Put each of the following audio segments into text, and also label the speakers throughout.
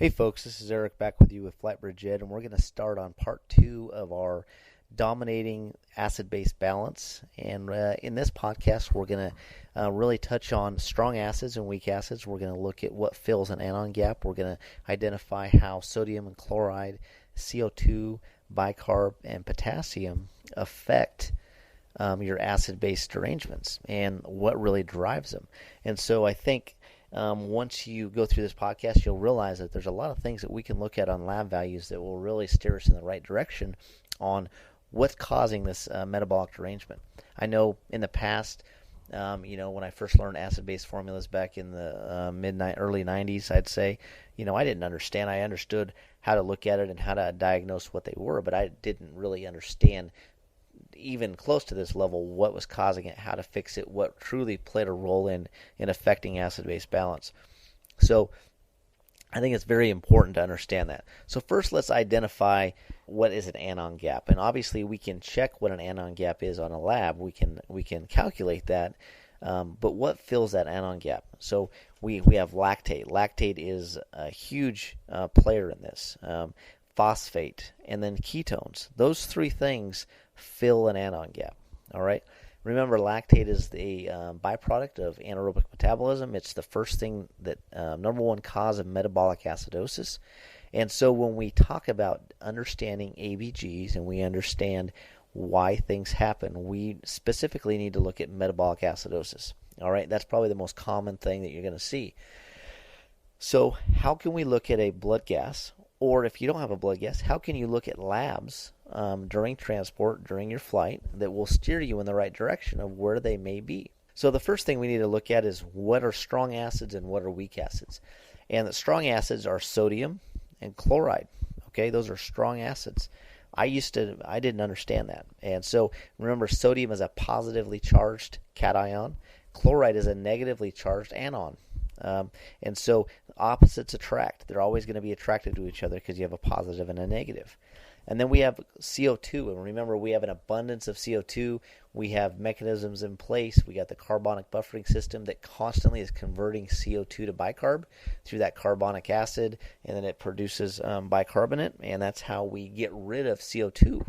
Speaker 1: Hey folks, this is Eric back with you with FlightBridgeED, and we're going to start on part 2 of our dominating acid-base balance. And in this podcast, we're going to really touch on strong acids and weak acids. We're going to look at what fills an anion gap. We're going to identify how sodium and chloride, CO2, bicarb, and potassium affect your acid-based derangements and what really drives them. And so I think once you go through this podcast, you'll realize that there's a lot of things that we can look at on lab values that will really steer us in the right direction on what's causing this metabolic derangement. I know in the past, when I first learned acid-based formulas back in the early 90s, I'd say, I didn't understand. I understood how to look at it and how to diagnose what they were, but I didn't really understand even close to this level what was causing it, how to fix it, what truly played a role in affecting acid-base balance. So I think it's very important to understand that. So first, let's identify what is an anion gap. And obviously we can check what an anion gap is on a lab. We can calculate that. But what fills that anion gap? So we have lactate. Lactate is a huge player in this. Phosphate, and then ketones. Those three things fill an anion gap. All right. Remember, lactate is the byproduct of anaerobic metabolism. It's the first thing that number one cause of metabolic acidosis. And so when we talk about understanding ABGs and we understand why things happen, we specifically need to look at metabolic acidosis. All right. That's probably the most common thing that you're going to see. So how can we look at a blood gas? Or if you don't have a blood gas, how can you look at labs during transport, during your flight, that will steer you in the right direction of where they may be? So the first thing we need to look at is what are strong acids and what are weak acids. And the strong acids are sodium and chloride. Okay, those are strong acids. I didn't understand that. And so remember, sodium is a positively charged cation. Chloride is a negatively charged anion. And so opposites attract. They're always going to be attracted to each other because you have a positive and a negative. And then we have CO2. And remember, we have an abundance of CO2. We have mechanisms in place. We got the carbonic buffering system that constantly is converting CO2 to bicarb through that carbonic acid, and then it produces bicarbonate, and that's how we get rid of CO2.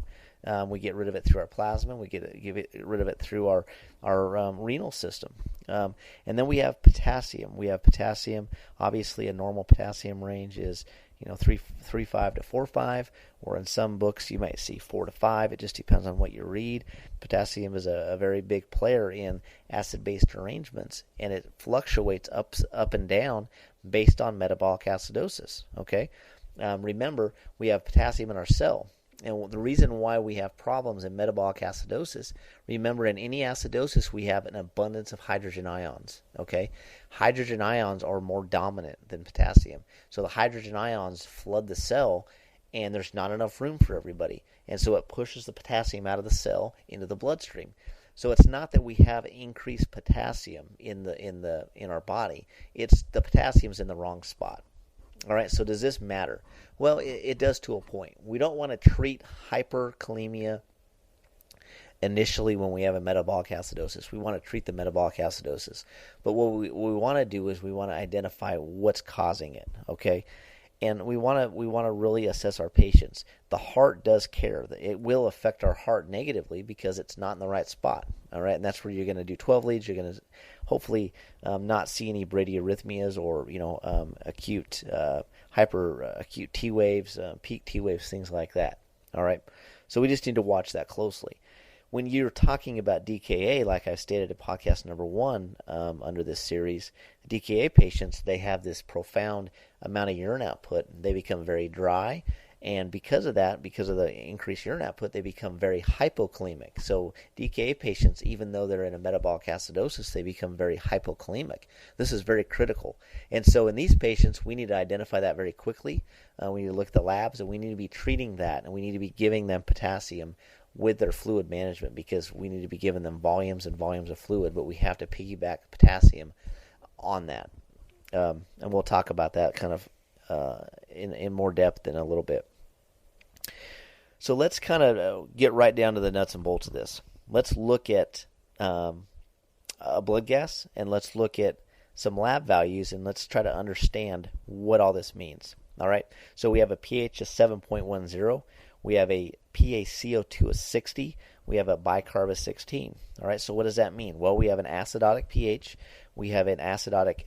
Speaker 1: We get rid of it through our plasma. We get rid of it through our renal system. And then we have potassium. We have potassium. Obviously, a normal potassium range is 3.5 to 4.5, or in some books you might see 4 to 5. It just depends on what you read. Potassium is a very big player in acid-based derangements, and it fluctuates up and down based on metabolic acidosis. Okay, remember, we have potassium in our cell. And the reason why we have problems in metabolic acidosis, remember, in any acidosis we have an abundance of hydrogen ions, okay? Hydrogen ions are more dominant than potassium. So the hydrogen ions flood the cell, and there's not enough room for everybody. And so it pushes the potassium out of the cell into the bloodstream. So it's not that we have increased potassium in our body. It's the potassium's in the wrong spot. All right, so does this matter? Well, it does to a point. We don't want to treat hyperkalemia initially when we have a metabolic acidosis. We want to treat the metabolic acidosis. But what we want to do is we want to identify what's causing it, okay? And we want to really assess our patients. The heart does care. It will affect our heart negatively because it's not in the right spot. All right, and that's where you're going to do 12 leads. You're going to hopefully not see any bradyarrhythmias or acute hyperacute T waves, peak T waves, things like that. All right, so we just need to watch that closely. When you're talking about DKA, like I stated in podcast number 1 under this series, DKA patients, they have this profound amount of urine output. They become very dry, and because of that, because of the increased urine output, they become very hypokalemic. So DKA patients, even though they're in a metabolic acidosis, they become very hypokalemic. This is very critical. And so in these patients, we need to identify that very quickly. We need to look at the labs, and we need to be treating that, and we need to be giving them potassium with their fluid management, because we need to be giving them volumes and volumes of fluid, but we have to piggyback potassium on that. And we'll talk about that kind of in more depth in a little bit. So let's kind of get right down to the nuts and bolts of this. Let's look at a blood gas, and let's look at some lab values, and let's try to understand what all this means. All right, so we have a pH of 7.10. We have a PaCO2 of 60. We have a bicarb of 16. All right, so what does that mean? Well, we have an acidotic pH. We have an acidotic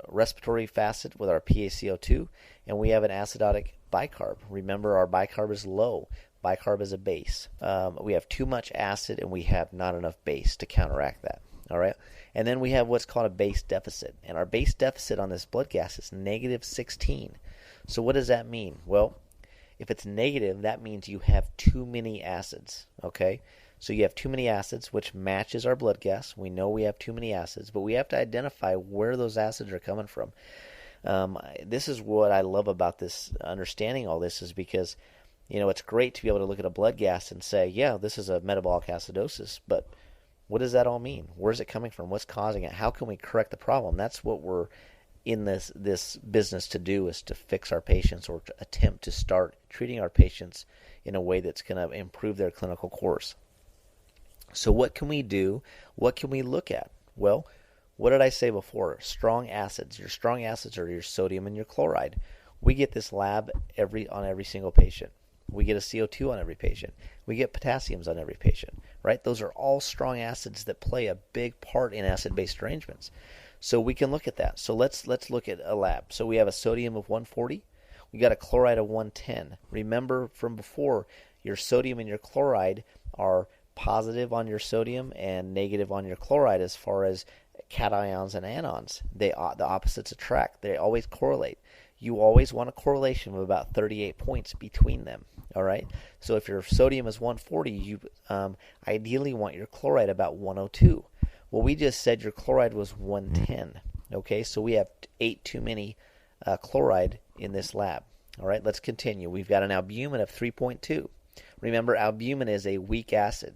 Speaker 1: respiratory facet with our PaCO2, and we have an acidotic bicarb. Remember, our bicarb is low. Bicarb is a base. We have too much acid, and we have not enough base to counteract that. All right, and then we have what's called a base deficit, and our base deficit on this blood gas is negative 16. So what does that mean? Well, if it's negative, that means you have too many acids, okay? So you have too many acids, which matches our blood gas. We know we have too many acids, but we have to identify where those acids are coming from. This is what I love about this, understanding all this, is because, it's great to be able to look at a blood gas and say, yeah, this is a metabolic acidosis, but what does that all mean? Where's it coming from? What's causing it? How can we correct the problem? That's what we're in this business to do, is to fix our patients, or to attempt to start treating our patients in a way that's going to improve their clinical course. So what can we do? What can we look at? Well, what did I say before? Strong acids. Your strong acids are your sodium and your chloride. We get this lab on every single patient. We get a CO2 on every patient. We get potassiums on every patient, right? Those are all strong acids that play a big part in acid-base derangements. So we can look at that. So let's look at a lab. So we have a sodium of 140. We got a chloride of 110. Remember from before, your sodium and your chloride are positive on your sodium and negative on your chloride as far as cations and anions. The opposites attract. They always correlate. You always want a correlation of about 38 points between them. All right. So if your sodium is 140, you ideally want your chloride about 102. Well, we just said your chloride was 110. Okay, so we have 8 too many chloride in this lab. All right, let's continue. We've got an albumin of 3.2. Remember, albumin is a weak acid,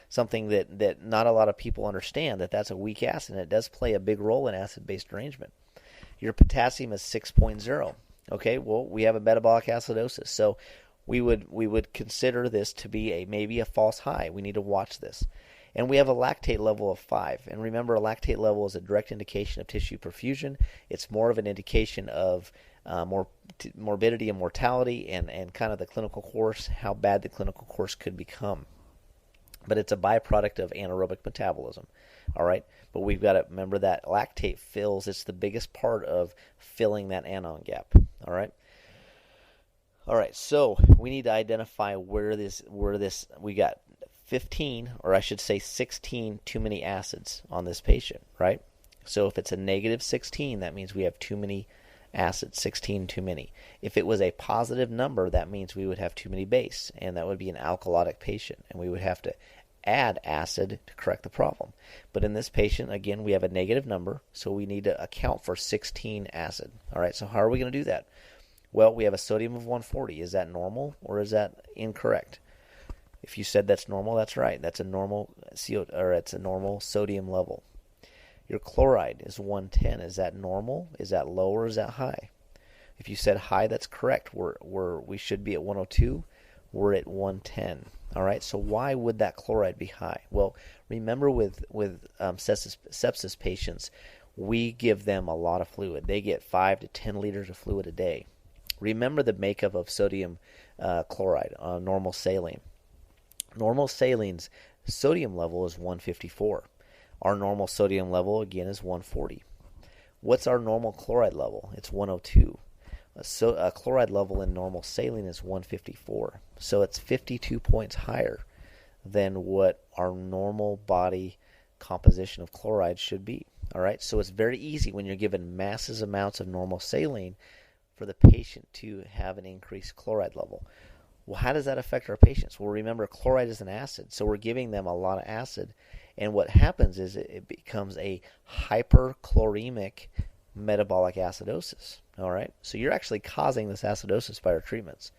Speaker 1: something that not a lot of people understand, that's a weak acid, and it does play a big role in acid-base derangement. Your potassium is 6.0. Okay, well, we have a metabolic acidosis, so we would consider this to be maybe a false high. We need to watch this. And we have a lactate level of 5. And remember, a lactate level is a direct indication of tissue perfusion. It's more of an indication of morbidity and mortality and kind of the clinical course, how bad the clinical course could become. But it's a byproduct of anaerobic metabolism. All right? But we've got to remember that lactate it's the biggest part of filling that anion gap. All right? All right, so we need to identify where we got 15, or I should say 16 too many acids on this patient, right? So if it's a negative 16, that means we have too many acids, 16 too many. If it was a positive number, that means we would have too many base, and that would be an alkalotic patient, and we would have to add acid to correct the problem. But in this patient, again, we have a negative number, so we need to account for 16 acid. All right, so how are we going to do that? Well, we have a sodium of 140. Is that normal, or is that incorrect? If you said that's normal, that's right. That's a normal it's a normal sodium level. Your chloride is 110. Is that normal? Is that low, or is that high? If you said high, that's correct. We should be at 102. We're at 110. All right. So why would that chloride be high? Well, remember with sepsis patients, we give them a lot of fluid. They get 5 to 10 liters of fluid a day. Remember the makeup of sodium chloride, normal saline. Normal saline's sodium level is 154. Our normal sodium level, again, is 140. What's our normal chloride level? It's 102. A chloride level in normal saline is 154. So it's 52 points higher than what our normal body composition of chloride should be. All right, so it's very easy when you're given massive amounts of normal saline for the patient to have an increased chloride level. Well, how does that affect our patients? Well, remember, chloride is an acid, so we're giving them a lot of acid, and what happens is it becomes a hyperchloremic metabolic acidosis. All right, so you're actually causing this acidosis by our treatments.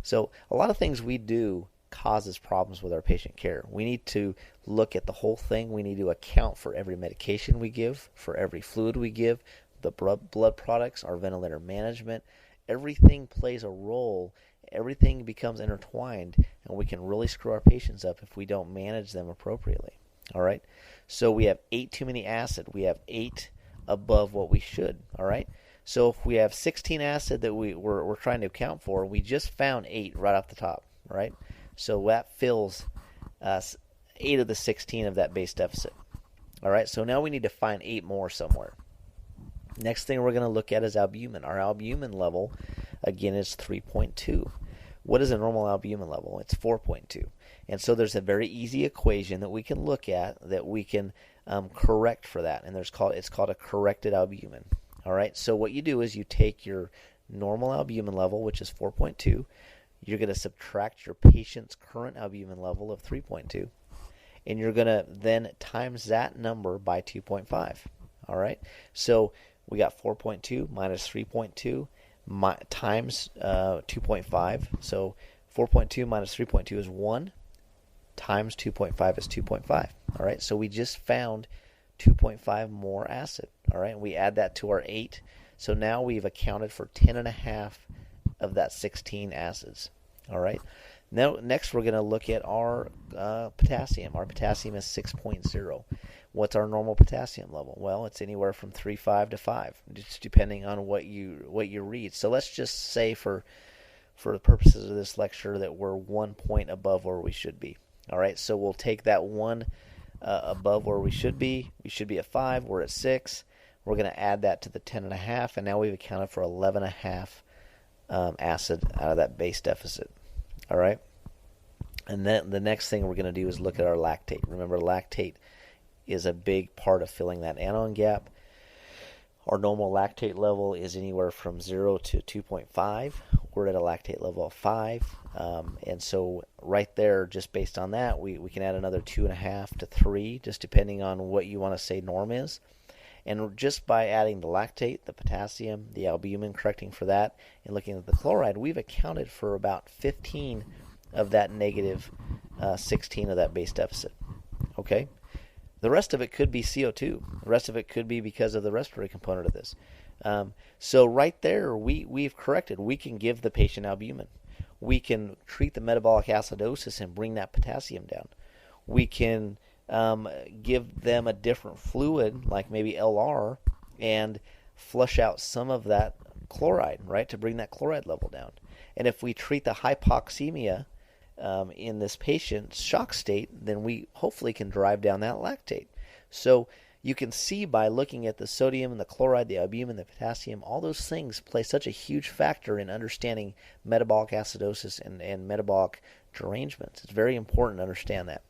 Speaker 1: So a lot of things we do causes problems with our patient care. We need to look at the whole thing. We need to account for every medication we give, for every fluid we give, the blood products, our ventilator management. Everything plays a role. Everything becomes intertwined, and we can really screw our patients up if we don't manage them appropriately. All right, so we have 8 too many acid. We have 8 above what we should. All right. So if we have 16 acid that we're trying to account for, we just found 8 right off the top. All right. So that fills 8 of the 16 of that base deficit. All right. So now we need to find 8 more somewhere. Next thing we're going to look at is albumin. Our albumin level, again, is 3.2. What is a normal albumin level? It's 4.2. And so there's a very easy equation that we can look at that we can correct for that. And it's called a corrected albumin. All right. So what you do is you take your normal albumin level, which is 4.2. You're going to subtract your patient's current albumin level of 3.2. And you're going to then times that number by 2.5. All right. So we got 4.2 minus 3.2 times 2.5. So 4.2 minus 3.2 is 1 times 2.5 is 2.5. All right. So we just found 2.5 more acid. All right. And we add that to our 8. So now we've accounted for 10.5 of that 16 acids. All right. Now, next we're going to look at our potassium. Our potassium is 6.0. What's our normal potassium level? Well, it's anywhere from 3.5 to 5, just depending on what you read. So let's just say for the purposes of this lecture that we're 1 point above where we should be. All right, so we'll take that 1 above where we should be. We should be at 5. We're at 6. We're going to add that to the 10.5, and now we've accounted for 11.5 acid out of that base deficit. All right, and then the next thing we're going to do is look at our lactate. Remember, lactate is a big part of filling that anion gap. Our normal lactate level is anywhere from 0 to 2.5. We're at a lactate level of 5. And so right there, just based on that, we can add another 2.5 to 3, just depending on what you want to say norm is. And just by adding the lactate, the potassium, the albumin, correcting for that, and looking at the chloride, we've accounted for about 15 of that negative 16 of that base deficit. Okay? The rest of it could be CO2. The rest of it could be because of the respiratory component of this. So right there, we've corrected. We can give the patient albumin. We can treat the metabolic acidosis and bring that potassium down. We can give them a different fluid, like maybe LR, and flush out some of that chloride, right, to bring that chloride level down. And if we treat the hypoxemia in this patient's shock state, then we hopefully can drive down that lactate. So you can see by looking at the sodium and the chloride, the albumin, the potassium, all those things play such a huge factor in understanding metabolic acidosis and metabolic derangements. It's very important to understand that.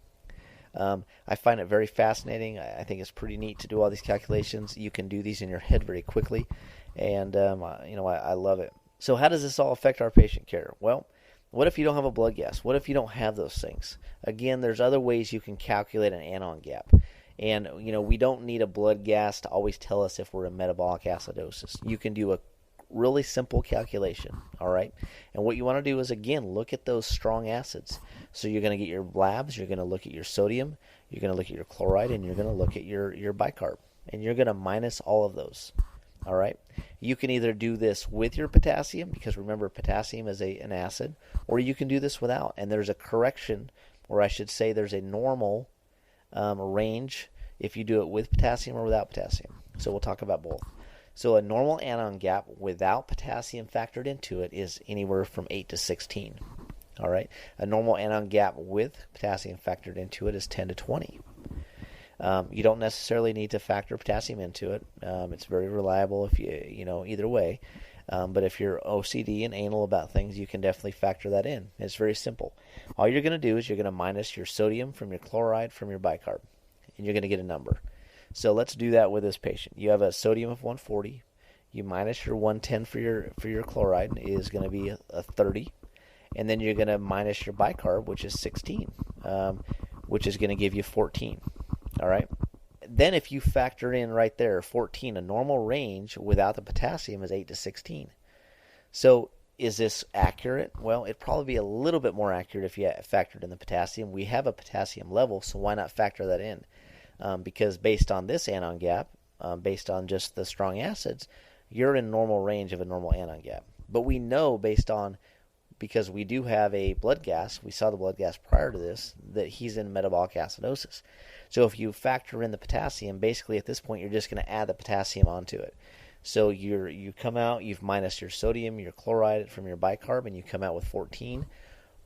Speaker 1: I find it very fascinating. I think it's pretty neat to do all these calculations. You can do these in your head very quickly, and I love it. So how does this all affect our patient care? Well, what if you don't have a blood gas? What if you don't have those things? Again, there's other ways you can calculate an anion gap. And, we don't need a blood gas to always tell us if we're in metabolic acidosis. You can do a really simple calculation, all right? And what you want to do is, again, look at those strong acids. So you're going to get your labs, you're going to look at your sodium, you're going to look at your chloride, and you're going to look at your bicarb. And you're going to minus all of those, all right? You can either do this with your potassium, because remember, potassium is an acid, or you can do this without. And there's a correction, or I should say there's a normal range if you do it with potassium or without potassium. So we'll talk about both. So a normal anion gap without potassium factored into it is anywhere from 8 to 16. All right. A normal anion gap with potassium factored into it is 10 to 20. You don't necessarily need to factor potassium into it. It's very reliable if either way. But if you're OCD and anal about things, you can definitely factor that in. It's very simple. All you're going to do is you're going to minus your sodium from your chloride from your bicarb, and you're going to get a number. So let's do that with this patient. You have a sodium of 140. You minus your 110 for your chloride is going to be a 30. And then you're going to minus your bicarb, which is 16, which is going to give you 14. All right. Then if you factor in right there 14, a normal range without the potassium is 8 to 16. So is this accurate? Well, it'd probably be a little bit more accurate if you factored in the potassium. We have a potassium level, so why not factor that in? Because based on this anion gap, based on just the strong acids, you're in normal range of a normal anion gap. But we know based on because we do have a blood gas. We saw the blood gas prior to this, that he's in metabolic acidosis. So if you factor in the potassium, basically at this point you're just going to add the potassium onto it. So you come out, you've minus your sodium, your chloride from your bicarb, and you come out with 14.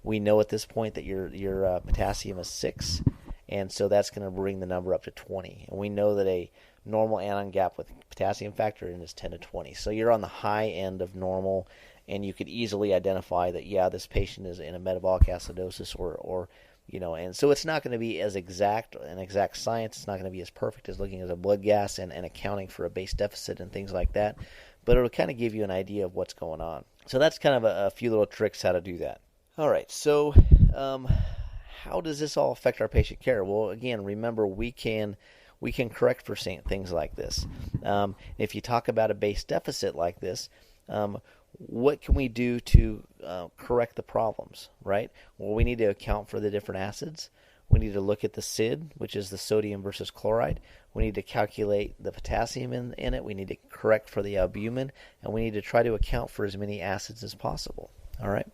Speaker 1: We know at this point that your potassium is 6, and so that's going to bring the number up to 20. And we know that a normal anion gap with potassium factor in is 10 to 20. So you're on the high end of normal, and you could easily identify that, yeah, this patient is in a metabolic acidosis or and so it's not going to be as exact science. It's not going to be as perfect as looking at a blood gas and accounting for a base deficit and things like that, but it'll kind of give you an idea of what's going on. So that's kind of a few little tricks how to do that. All right, so how does this all affect our patient care? Well, again, remember, we can correct for things like this. If you talk about a base deficit like this, what can we do to correct the problems, right? Well, we need to account for the different acids. We need to look at the SID, which is the sodium versus chloride. We need to calculate the potassium in it. We need to correct for the albumin, and we need to try to account for as many acids as possible. All right.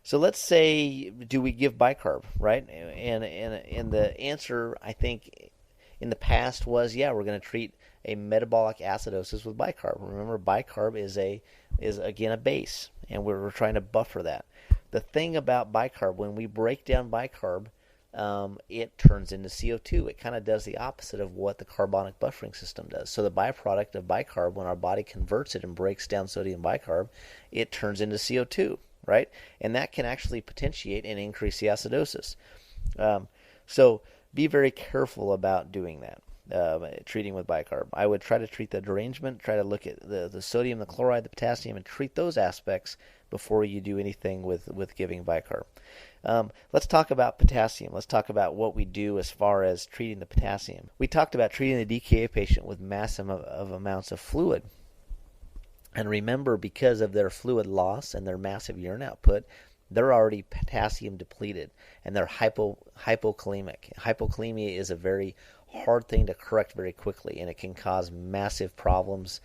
Speaker 1: So let's say, do we give bicarb, right? And the answer, I think, in the past was, yeah, we're going to treat a metabolic acidosis with bicarb. Remember, bicarb is again a base, and we're trying to buffer that. The thing about bicarb, when we break down bicarb, it turns into CO2. It kind of does the opposite of what the carbonic buffering system does. So the byproduct of bicarb, when our body converts it and breaks down sodium bicarb, it turns into CO2, right? And that can actually potentiate and increase the acidosis. So be very careful about doing that. Treating with bicarb. I would try to treat the derangement, try to look at the sodium, the chloride, the potassium, and treat those aspects before you do anything with giving bicarb. Let's talk about potassium. Let's talk about what we do as far as treating the potassium. We talked about treating the DKA patient with massive amounts of fluid. And remember, because of their fluid loss and their massive urine output, they're already potassium depleted, and they're hypokalemic. Hypokalemia is a very hard thing to correct very quickly, and it can cause massive problems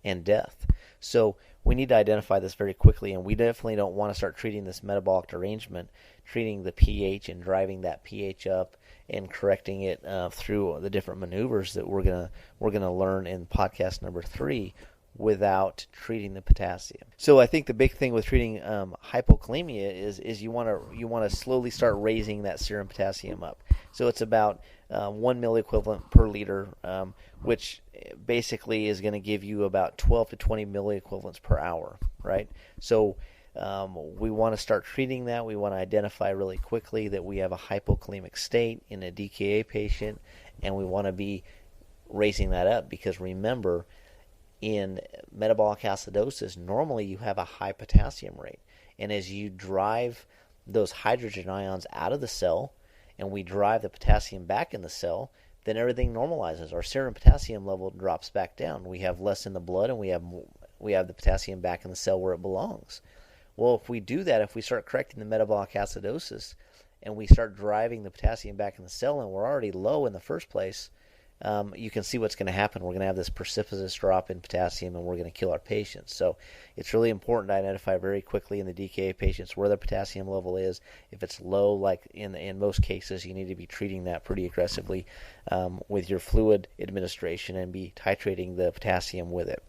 Speaker 1: and death. So we need to identify this very quickly, and we definitely don't want to start treating this metabolic derangement, treating the pH and driving that pH up and correcting it through the different maneuvers that we're gonna learn in podcast number 3, without treating the potassium. So I think the big thing with treating hypokalemia is you want to slowly start raising that serum potassium up. So it's about 1 milliequivalent per liter, which basically is going to give you about 12 to 20 milliequivalents per hour, right? So we want to start treating that. We want to identify really quickly that we have a hypokalemic state in a DKA patient, and we want to be raising that up, because remember, in metabolic acidosis, normally you have a high potassium rate. And as you drive those hydrogen ions out of the cell, and we drive the potassium back in the cell, then everything normalizes. Our serum potassium level drops back down. We have less in the blood, and we have the potassium back in the cell where it belongs. Well, if we do that, if we start correcting the metabolic acidosis, and we start driving the potassium back in the cell, and we're already low in the first place, you can see what's going to happen. We're going to have this precipitous drop in potassium, and we're going to kill our patients. So it's really important to identify very quickly in the DKA patients where their potassium level is. If it's low, like in most cases, you need to be treating that pretty aggressively with your fluid administration and be titrating the potassium with it.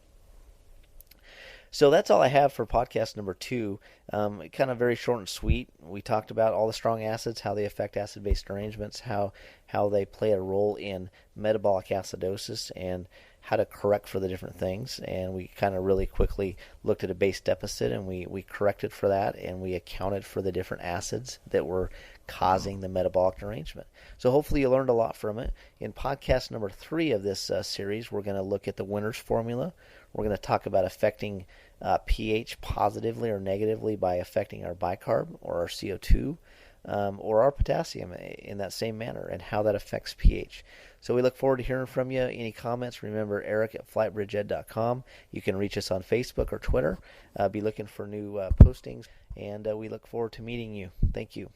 Speaker 1: So that's all I have for podcast number 2. Kind of very short and sweet. We talked about all the strong acids, how they affect acid-base derangements, how they play a role in metabolic acidosis, and how to correct for the different things. And we kind of really quickly looked at a base deficit, and we corrected for that, and we accounted for the different acids that were causing the metabolic derangement. So hopefully you learned a lot from it. In podcast number 3 of this series, we're going to look at the Winner's formula. We're going to talk about affecting pH positively or negatively by affecting our bicarb or our CO2 or our potassium in that same manner, and how that affects pH. So we look forward to hearing from you. Any comments, remember Eric at FlightBridgeED.com. You can reach us on Facebook or Twitter. Be looking for new postings, and we look forward to meeting you. Thank you.